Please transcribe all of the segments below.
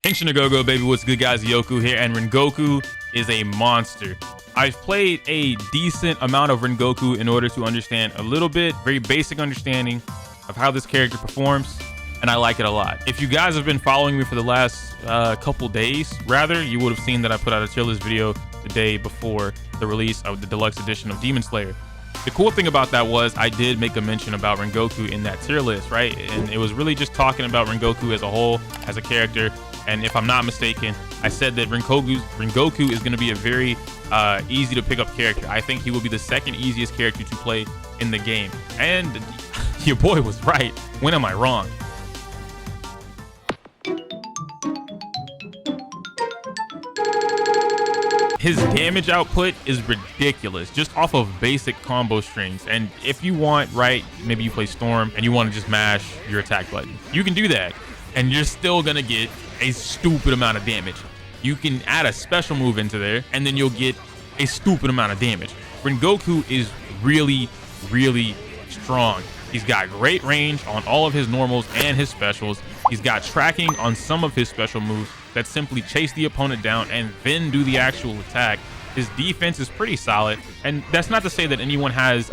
Go, baby, what's good, guys? Iyokuu here, and Rengoku is a monster. I've played a decent amount of Rengoku in order to understand a little bit, very basic understanding of how this character performs, and I like it a lot. If you guys have been following me for the last couple days, rather, you would have seen that I put out a tier list video the day before the release of the deluxe edition of Demon Slayer. The cool thing about that was I did make a mention about Rengoku in that tier list, right? And it was really just talking about Rengoku as a whole, as a character. And if I'm not mistaken, I said that Rengoku is going to be a very easy to pick up character. I think he will be the second easiest character to play in the game. And your boy was right. When am I wrong? His damage output is ridiculous, just off of basic combo strings. And if you want, right, maybe you play Storm and you want to just mash your attack button, you can do that, and you're still gonna get a stupid amount of damage. You can add a special move into there, and then you'll get a stupid amount of damage. Rengoku is really, really strong. He's got great range on all of his normals and his specials. He's got tracking on some of his special moves that simply chase the opponent down and then do the actual attack. His defense is pretty solid, and that's not to say that anyone has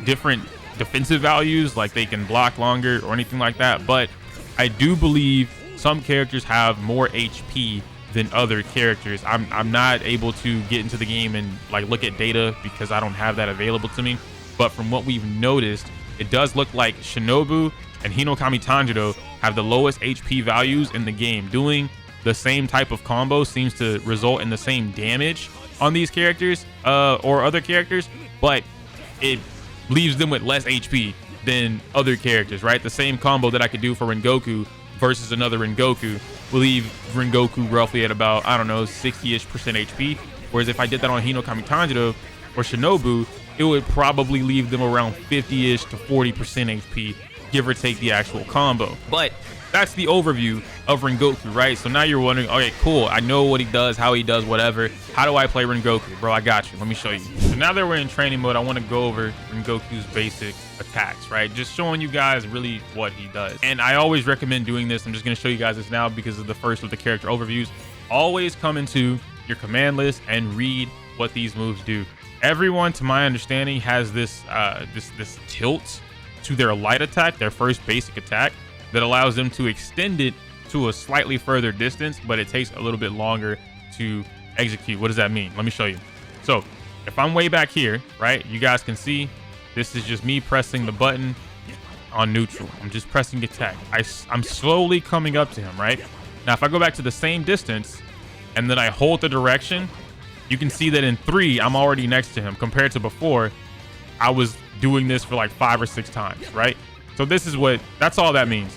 different defensive values, like they can block longer or anything like that, but I do believe some characters have more HP than other characters. I'm not able to get into the game and like look at data because I don't have that available to me, but from what we've noticed, it does look like Shinobu and Hinokami Tanjiro have the lowest HP values in the game. Doing the same type of combo seems to result in the same damage on these characters or other characters, but it leaves them with less HP than other characters, right? The same combo that I could do for Rengoku versus another Rengoku will leave Rengoku roughly at about, I don't know, 60-ish% HP. Whereas if I did that on Hinokami Tanjiro or Shinobu, it would probably leave them around 50-ish to 40% HP, give or take the actual combo. But that's the overview of Rengoku, right? So now you're wondering, okay, cool, I know what he does, how he does, whatever. How do I play Rengoku? Bro, I got you. Let me show you. So now that we're in training mode, I want to go over Rengoku's basic attacks, right? Just showing you guys really what he does. And I always recommend doing this. I'm just going to show you guys this now because of the first of the character overviews. Always come into your command list and read what these moves do. Everyone, to my understanding, has this this tilt to their light attack, their first basic attack, that allows them to extend it to a slightly further distance, but it takes a little bit longer to execute. What does that mean? Let me show you. So if I'm way back here, right, you guys can see this is just me pressing the button on neutral. I'm just pressing attack. I'm slowly coming up to him, right? Now, if I go back to the same distance and then I hold the direction, you can see that in 3, I'm already next to him, compared to before, I was doing this for like 5 or 6 times, right? So this is that's all that means,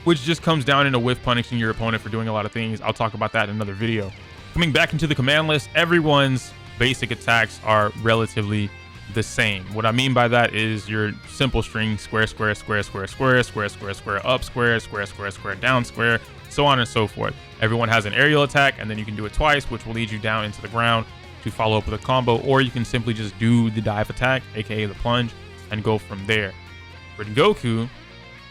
which just comes down into whiff punishing your opponent for doing a lot of things. I'll talk about that in another video. Coming back into the command list, everyone's basic attacks are relatively the same. What I mean by that is your simple string, square, square, square, square, square, square, square, square, up, square, square, square, square, down, square, so on and so forth. Everyone has an aerial attack, and then you can do it twice, which will lead you down into the ground to follow up with a combo, or you can simply just do the dive attack, aka the plunge, and go from there. Rengoku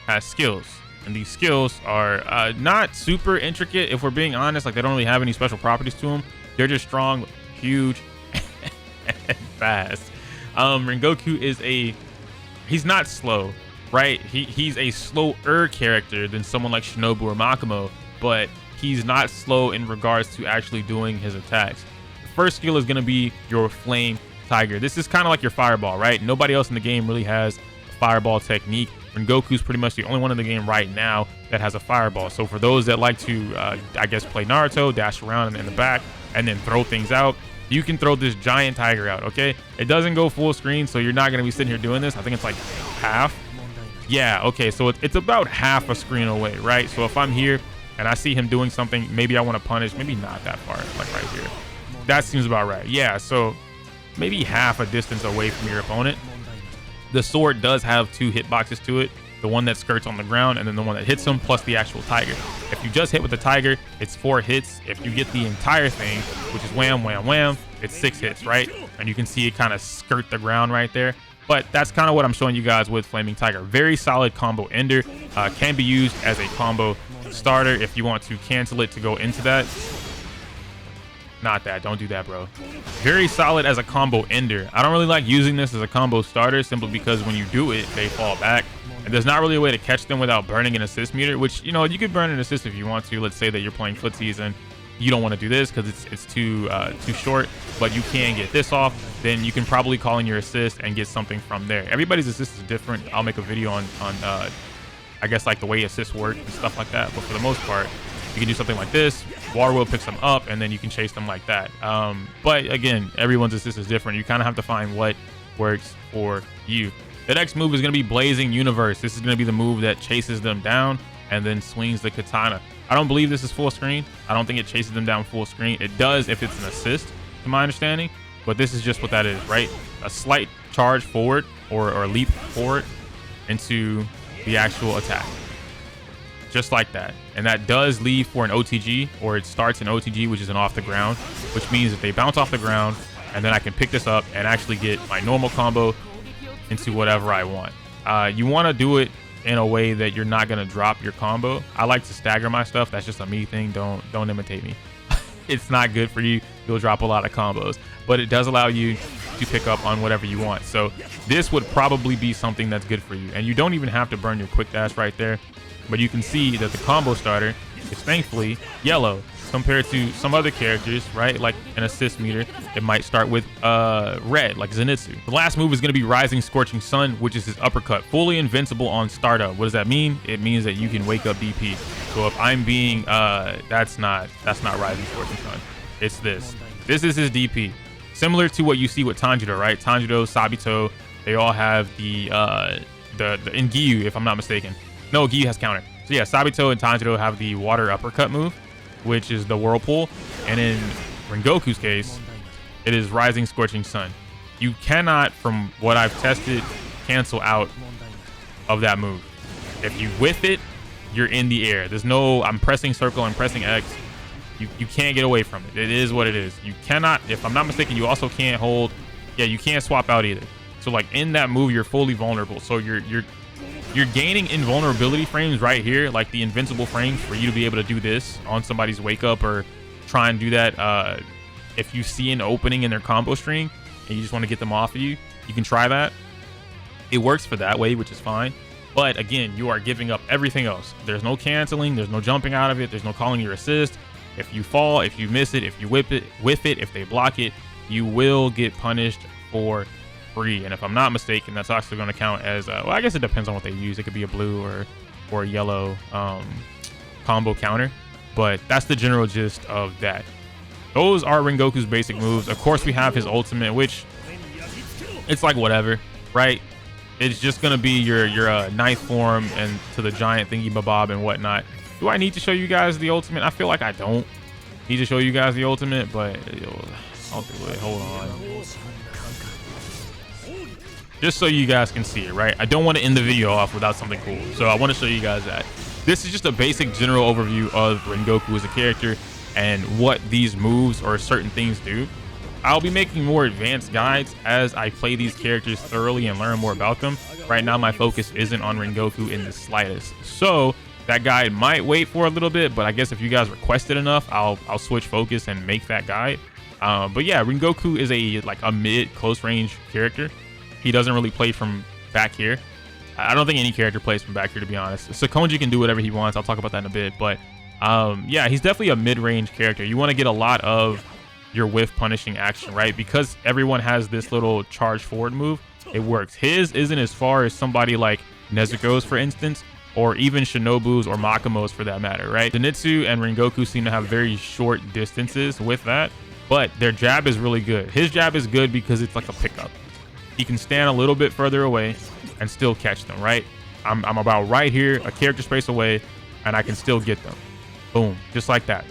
has skills, and these skills are not super intricate, if we're being honest. Like, they don't really have any special properties to them. They're just strong, huge, and fast. Rengoku is he's not slow, right? He's a slower character than someone like Shinobu or Makamo, but he's not slow in regards to actually doing his attacks. The first skill is going to be your Flame Tiger. This is kind of like your Fireball, right? Nobody else in the game really has a Fireball technique. Rengoku's pretty much the only one in the game right now that has a Fireball. So for those that like to, I guess, play Naruto, dash around in the back, and then throw things out, you can throw this giant tiger out, okay? It doesn't go full screen, so you're not going to be sitting here doing this. I think it's like half. Yeah, okay, so it's about half a screen away, right? So if I'm here and I see him doing something, maybe I want to punish, maybe not that far, like right here. That seems about right. Yeah, so maybe half a distance away from your opponent. The sword does have 2 hitboxes to it. The one that skirts on the ground, and then the one that hits him, plus the actual tiger. If you just hit with the tiger, it's 4 hits. If you get the entire thing, which is wham, wham, wham, it's 6 hits, right? And you can see it kind of skirt the ground right there. But that's kind of what I'm showing you guys with Flaming Tiger. Very solid combo ender. Can be used as a combo starter. If you want to cancel it to go into that, not that. Don't do that, bro. Very solid as a combo ender. I don't really like using this as a combo starter simply because when you do it, they fall back. And there's not really a way to catch them without burning an assist meter, which, you know, you could burn an assist if you want to. Let's say that you're playing footsies and you don't want to do this because it's too short, but you can get this off. Then you can probably call in your assist and get something from there. Everybody's assist is different. I'll make a video on I guess like the way assists work and stuff like that. But for the most part, you can do something like this. Water Wheel picks them up, and then you can chase them like that. But again, everyone's assist is different. You kind of have to find what works for you. The next move is going to be Blazing Universe. This is going to be the move that chases them down and then swings the katana. I don't believe this is full screen. I don't think it chases them down full screen. It does if it's an assist, to my understanding. But this is just what that is, right? A slight charge forward or leap forward into the actual attack. Just like that. And that does leave for an OTG, or it starts an OTG, which is an off the ground, which means that they bounce off the ground and then I can pick this up and actually get my normal combo into whatever I want. You want to do it in a way that you're not going to drop your combo. I like to stagger my stuff. That's just a me thing. Don't imitate me. It's not good for you. You'll drop a lot of combos, but it does allow you to pick up on whatever you want. So this would probably be something that's good for you. And you don't even have to burn your quick dash right there. But you can see that the combo starter is thankfully yellow compared to some other characters, right? Like an assist meter, it might start with red, like Zenitsu. The last move is going to be Rising Scorching Sun, which is his uppercut. Fully invincible on startup. What does that mean? It means that you can wake up DP. So if I'm being, that's not Rising Scorching Sun. It's this. This is his DP. Similar to what you see with Tanjiro, right? Tanjiro, Sabito, they all have the in Giyu, if I'm not mistaken. No, Giyu has counter. So yeah, Sabito and Tanjiro have the water uppercut move, which is the whirlpool. And in Rengoku's case, it is Rising Scorching Sun. You cannot, from what I've tested, cancel out of that move. If you whiff it, you're in the air. There's no, I'm pressing circle, I'm pressing X. You can't get away from it. It is what it is. You cannot, if I'm not mistaken, you also can't hold, yeah, you can't swap out either. So like in that move, you're fully vulnerable. So you're gaining invulnerability frames right here, like the invincible frames for you to be able to do this on somebody's wake up or try and do that. If you see an opening in their combo string and you just want to get them off of you, you can try that. It works for that way, which is fine. But again, you are giving up everything else. There's no canceling. There's no jumping out of it. There's no calling your assist. If you fall, if you miss it, if you whiff it, if they block it, you will get punished for free. And if I'm not mistaken, that's actually going to count as well, I guess it depends on what they use. It could be a blue or a yellow combo counter, but that's the general gist of that. Those are Rengoku's basic moves. Of course, we have his ultimate, which it's like whatever, right? It's just going to be your ninth form and to the giant thingy bob and whatnot. Do I need to show you guys the ultimate? I feel like I don't need to show you guys the ultimate, but I'll do it. Hold on. Just so you guys can see it, right? I don't want to end the video off without something cool. So I want to show you guys that. This is just a basic general overview of Rengoku as a character and what these moves or certain things do. I'll be making more advanced guides as I play these characters thoroughly and learn more about them. Right now, my focus isn't on Rengoku in the slightest. So that guide might wait for a little bit, but I guess if you guys requested enough, I'll switch focus and make that guide. But yeah, Rengoku is a mid close range character. He doesn't really play from back here. I don't think any character plays from back here, to be honest. Sakonji can do whatever he wants. I'll talk about that in a bit. But yeah, he's definitely a mid-range character. You want to get a lot of your whiff punishing action, right? Because everyone has this little charge forward move, it works. His isn't as far as somebody like Nezuko's, for instance, or even Shinobu's or Makomo's for that matter, right? Zenitsu and Rengoku seem to have very short distances with that, but their jab is really good. His jab is good because it's like a pickup. He can stand a little bit further away and still catch them, right? I'm about right here, a character space away, and I can still get them. Boom, just like that.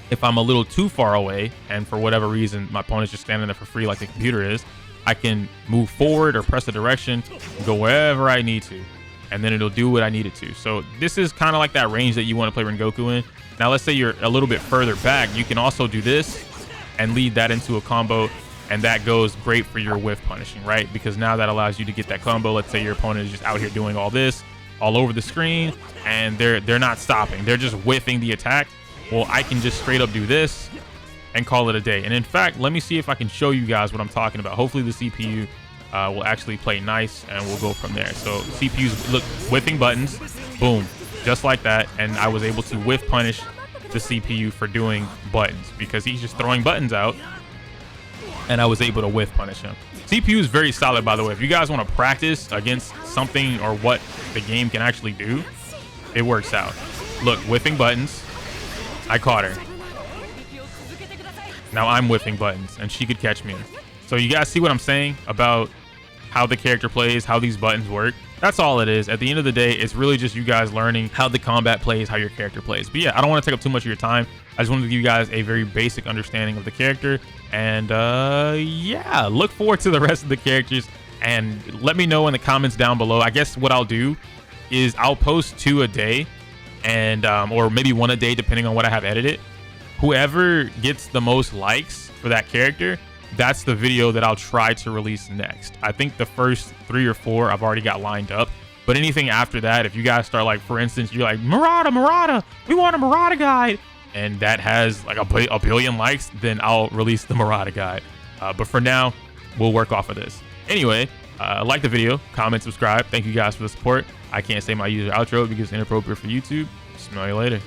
If I'm a little too far away, and for whatever reason, my opponent's just standing there for free like the computer is, I can move forward or press the direction, go wherever I need to, and then it'll do what I need it to. So this is kind of like that range that you want to play Rengoku in. Now, let's say you're a little bit further back. You can also do this and lead that into a combo, and that goes great for your whiff punishing, right? Because now that allows you to get that combo. Let's say your opponent is just out here doing all this, all over the screen, and they're not stopping. They're just whiffing the attack. Well, I can just straight up do this and call it a day. And in fact, let me see if I can show you guys what I'm talking about. Hopefully the CPU will actually play nice, and we'll go from there. So CPU's look, whiffing buttons, boom, just like that. And I was able to whiff punish the CPU for doing buttons because he's just throwing buttons out, and I was able to whiff punish him. CPU is very solid, by the way. If you guys want to practice against something or what the game can actually do, it works out. Look, whiffing buttons. I caught her. Now I'm whiffing buttons, and she could catch me. So you guys see what I'm saying about how the character plays, how these buttons work? That's all it is. At the end of the day, it's really just you guys learning how the combat plays, how your character plays. But yeah, I don't want to take up too much of your time. I just wanted to give you guys a very basic understanding of the character. And yeah, look forward to the rest of the characters. And let me know in the comments down below. I guess what I'll do is I'll post 2 a day, and or maybe 1 a day, depending on what I have edited. Whoever gets the most likes for that character, that's the video that I'll try to release next. I think the first 3 or 4 I've already got lined up, but anything after that, if you guys start, like, for instance, you're like, Murata, we want a Murata guide, and that has like a billion likes, then I'll release the Murata guide. But for now, we'll work off of this. Anyway, like the video, comment, subscribe. Thank you guys for the support. I can't say my user outro because it's inappropriate for YouTube. Smell you later.